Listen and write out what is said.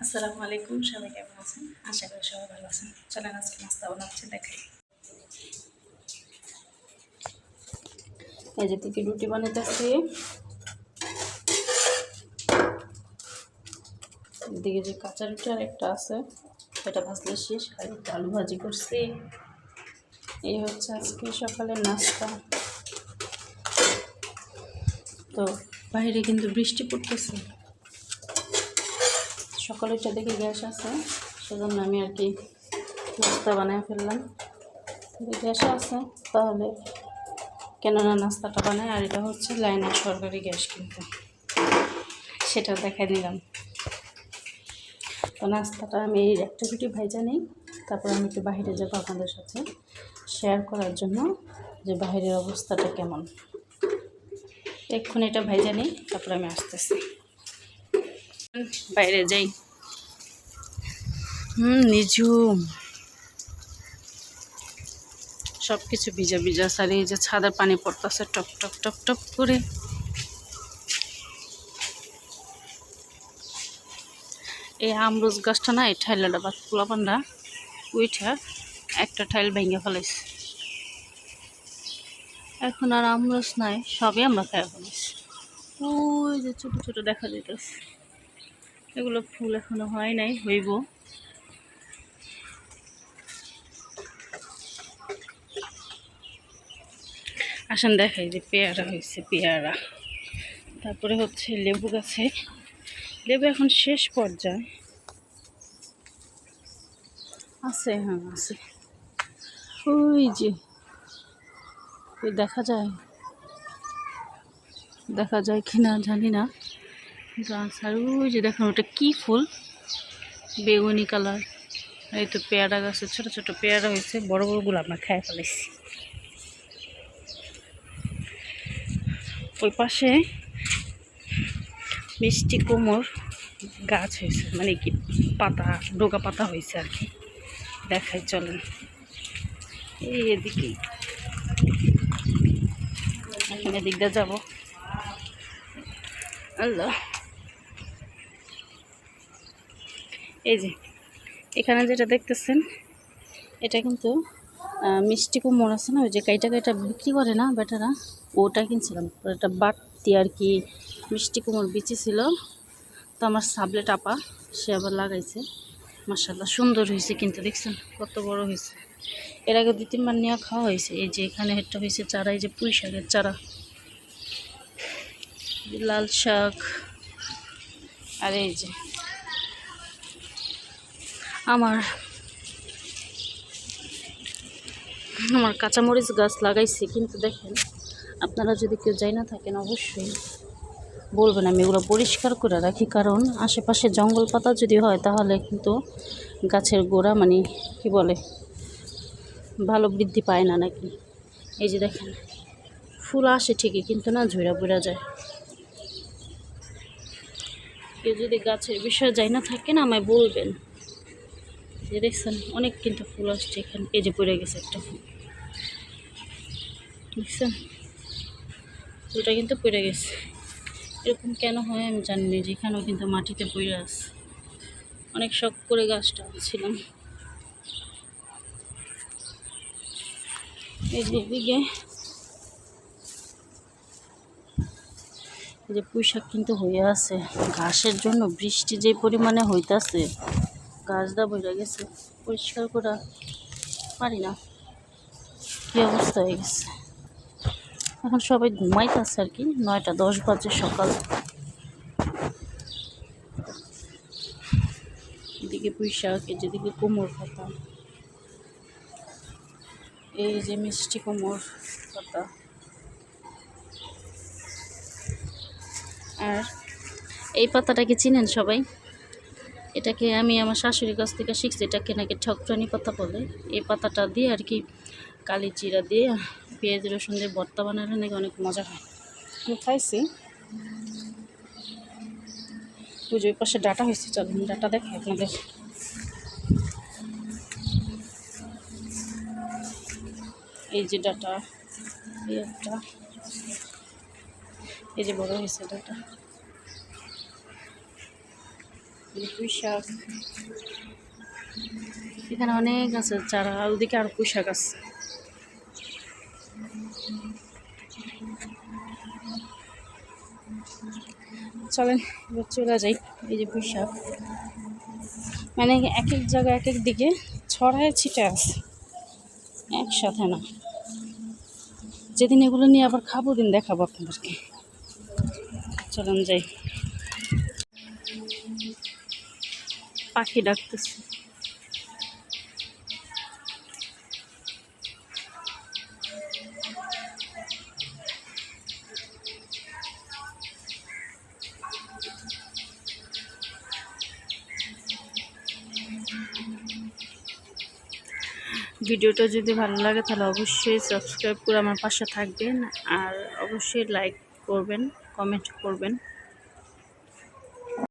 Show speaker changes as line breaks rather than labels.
আসসালামু আলাইকুম, সবাই কেমন আছেন? আশা করি সবাই ভালো আছেন। চলেন আজকে নাস্তা বানাচ্ছি দেখাই। এই যে থেকে রুটি বানাইতেছি, এদিকে যে কাঁচা রুটি আর একটা আছে সেটা ভাজলে শেষ, আর একটা আলু ভাজি করছি। এই হচ্ছে আজকে সকালের নাস্তা। তো বাইরে কিন্তু বৃষ্টি পড়তেছে, সকালেরটা দেখে গ্যাস আছে, সেজন্য আমি আর কি নাস্তা বানিয়ে ফেললাম। গ্যাস আছে তাহলে কেননা নাস্তাটা বানায়। আর এটা হচ্ছে লাইনের সরকারি গ্যাস, কিন্তু সেটা দেখাই নিলাম। তো নাস্তাটা আমি এই একটা রুটি ভাইজা নিই, তারপর আমি একটু বাইরে যাবো আপনাদের সাথে শেয়ার করার জন্য যে বাইরের অবস্থাটা কেমন। এক্ষুনি এটা ভাইজা নিই, তারপর আমি আসতেছি। বাইরে যাই। নিঝুম সব কিছু ভিজা ভিজা, আর এই যে ছাদের পানি পড়তেছে টপ টপ টপ টপ করে। এই আমরুজ গাছটা না, এই ঠাইলাটা বা পোলাপান্ডা উইঠা একটা ঠাইল ভেঙে ফেলাইছে। এখন আর আমরুজ নাই, সবই আমরা খাই ফেলাইছি। ওই যে ছোট ছোট দেখা যেতেছে, এগুলো ফুল এখনো হয় নাই, হইব। আসেন দেখাই যে পেয়ারা হয়েছে, পেয়ারা। তারপরে হচ্ছে লেবু গাছে, লেবু এখন শেষ পর্যায়ে আছে। হ্যাঁ আছে, ওই যে দেখা যায় কিনা জানি না গাছ। আর ওই যে দেখুন ওটা কি ফুল, বেগুনি কালার। এই তো পেয়ারা গাছে ছোট ছোট পেয়ারা হয়েছে, বড় বড়গুলো আমরা খাই ফেলেছি। ওই পাশে মিষ্টি কুমড়োর গাছ হয়েছে, মানে কি পাতা, ডোকা পাতা হয়েছে আর কি। দেখাই চলেন। এই এদিকে, এখানে দিকটা যাবো। আল্লাহ, এই যে এখানে যেটা দেখতেছেন, এটা কিন্তু মিষ্টি কুমড় আছে না, ওই যে কাইটা কাইটা বিক্রি করে না বেটারা, ওটা কিনছিলাম। এটা বাড়তি আর কি মিষ্টি কুমড় বিচি ছিল, তো আমার সাবলেট আপা সে আবার লাগাইছে। মাশাআল্লাহ সুন্দর হয়েছে, কিন্তু দেখছেন কত বড় হয়েছে। এর আগে 2-3 বার নিয়ে খাওয়া হয়েছে। এই যে এখানে একটা হয়েছে চারা, এই যে পুঁই শাকের চারা, লাল শাক। আর এই যে আমার কাঁচামরিচ গাছ লাগাইছি, কিন্তু দেখেন আপনারা যদি কেউ যাই না থাকেন অবশ্যই বলবেন, আমি এগুলো পরিষ্কার করে রাখি। কারণ আশেপাশে জঙ্গল পাতা যদি হয় তাহলে কিন্তু গাছের গোড়া মানে কি বলে ভালো বৃদ্ধি পায় না নাকি। এই যে দেখেন ফুল আসে ঠিকই, কিন্তু না ঝইরা পড়া যায়। কেউ যদি গাছের বিষয়ে যাই না থাকেন আমায় বলবেন। যে দেখছেন অনেক কিন্তু ফুল আসছে এখানে, এই যে পড়ে গেছে একটা ফুল, দেখছেন ফুলটা কিন্তু পড়ে গেছে। এরকম কেন হয় আমি জানি না, যেখানেও কিন্তু মাটিতে পড়ে আছে। অনেক শখ করে গাছটা ছিলাম। এই যে এদিকে যে পুঁই শাক কিন্তু হয়ে আছে, ঘাসের জন্য বৃষ্টি যে পরিমাণে হইতাছে গাছটা বইরা গেছে, পরিষ্কার করা পারি না, কি অবস্থা হয়ে গেছে। এখন সবাই ঘুমাইতেছে আর কি, 9টা 10 বাজে সকাল। এদিকে পুঁই শাক, এই যেদিকে কুমড়োর পাতা, এই যে মিষ্টি কুমড়োর পাতা। আর এই পাতাটাকে চিনেন সবাই? এটাকে আমি আমার শাশুড়ির কাছ থেকে শিখছি, এটাকে নাকি ঠকরানি পাতা বলে। এই পাতাটা দিয়ে আর কি কালি জিরা দিয়ে পেঁয়াজ রসুন দিয়ে ভর্তা বানালে নাকি অনেক মজা হয়। আমি খাইছি। পুজোর পাশে ডাটা হয়েছে, চলুন ডাটা দেখে আপনাদের। এই যে ডাটা, এই একটা, এই যে বড় হয়েছে ডাটা। এই যে পুঁই শাক, এখানে অনেক গাছের চারা, আর ওদিকে আর পুঁই শাক আছে। চলেন এবার চলে যাই। এই যে পুঁই শাক, মানে এক এক জায়গায় এক এক দিকে ছড়ায় ছিটে আছে, একসাথে না। যেদিন এগুলো নিয়ে আবার খাবো দিন দেখাবো আপনাদেরকে। চলেন যাই। পাখি ডাকতেছে। ভিডিওটা যদি ভালো লাগে তাহলে অবশ্যই সাবস্ক্রাইব করে আমার পাশে থাকবেন, আর অবশ্যই লাইক করবেন, কমেন্ট করবেন।